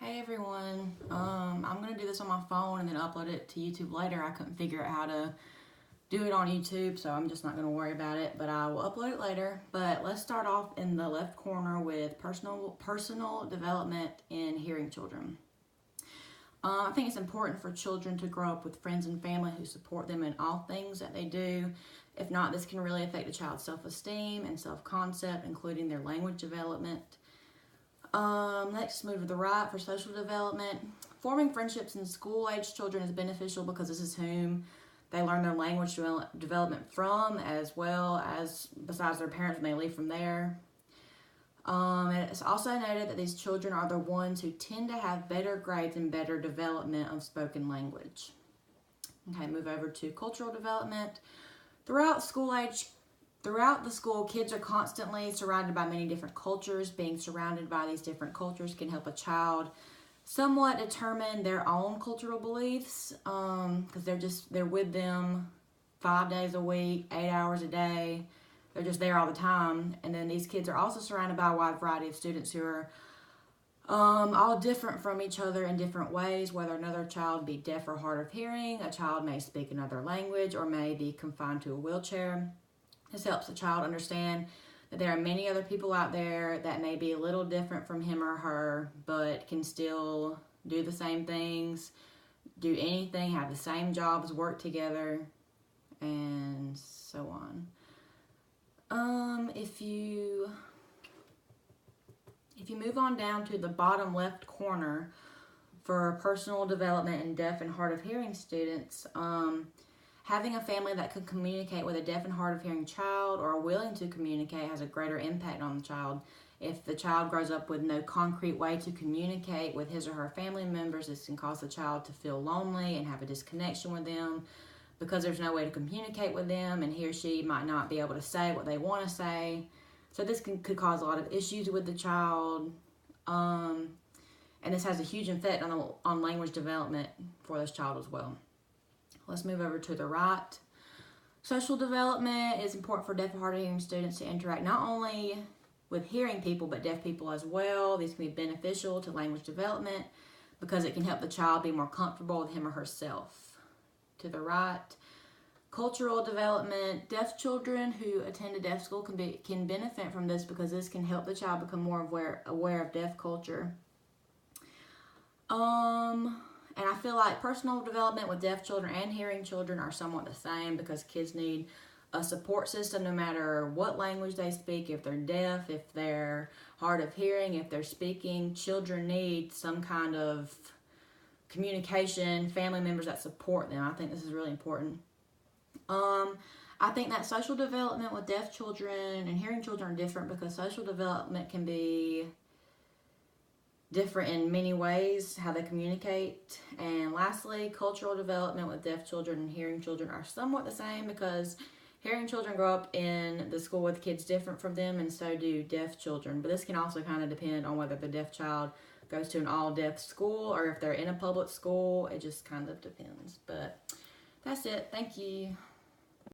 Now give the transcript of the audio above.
Hey everyone, I'm going to do this on my phone and then upload it to YouTube later. I couldn't figure out how to do it on YouTube, so I'm just not going to worry about it, but I will upload it later. But let's start off in the left corner with personal development in hearing children. I think it's important for children to grow up with friends and family who support them in all things that they do. If not, this can really affect a child's self-esteem and self-concept, including their language development. Next, move to the right for social development. Forming friendships in school-age children is beneficial because this is whom they learn their language development from, as well as besides their parents when they leave from there. And it's also noted that these children are the ones who tend to have better grades and better development of spoken language. Okay, move over to cultural development. Throughout the school, kids are constantly surrounded by many different cultures. Being surrounded by these different cultures can help a child somewhat determine their own cultural beliefs, because they're with them 5 days a week, 8 hours a day. They're just there all the time. And then these kids are also surrounded by a wide variety of students who are all different from each other in different ways, whether another child be deaf or hard of hearing, a child may speak another language, or may be confined to a wheelchair. This helps the child understand that there are many other people out there that may be a little different from him or her, but can still do the same things, do anything, have the same jobs, work together, and so on. If you move on down to the bottom left corner for personal development in deaf and hard of hearing students, having a family that can communicate with a deaf and hard of hearing child or are willing to communicate has a greater impact on the child. If the child grows up with no concrete way to communicate with his or her family members, this can cause the child to feel lonely and have a disconnection with them because there's no way to communicate with them, and he or she might not be able to say what they want to say. So this could cause a lot of issues with the child, and this has a huge effect on language development for this child as well. Let's move over to the right. Social development is important for deaf and hard of hearing students to interact not only with hearing people, but deaf people as well. These can be beneficial to language development because it can help the child be more comfortable with him or herself. To the right. Cultural development. Deaf children who attend a deaf school can benefit from this because this can help the child become more aware of deaf culture. And I feel like personal development with deaf children and hearing children are somewhat the same because kids need a support system no matter what language they speak. If they're deaf, if they're hard of hearing, if they're speaking, children need some kind of communication, family members that support them. I think this is really important. I think that social development with deaf children and hearing children are different because social development can be different in many ways, how they communicate. And lastly, cultural development with deaf children and hearing children are somewhat the same because hearing children grow up in the school with kids different from them, and so do deaf children. But this can also kind of depend on whether the deaf child goes to an all-deaf school or if they're in a public school. It just kind of depends. But that's it. Thank you.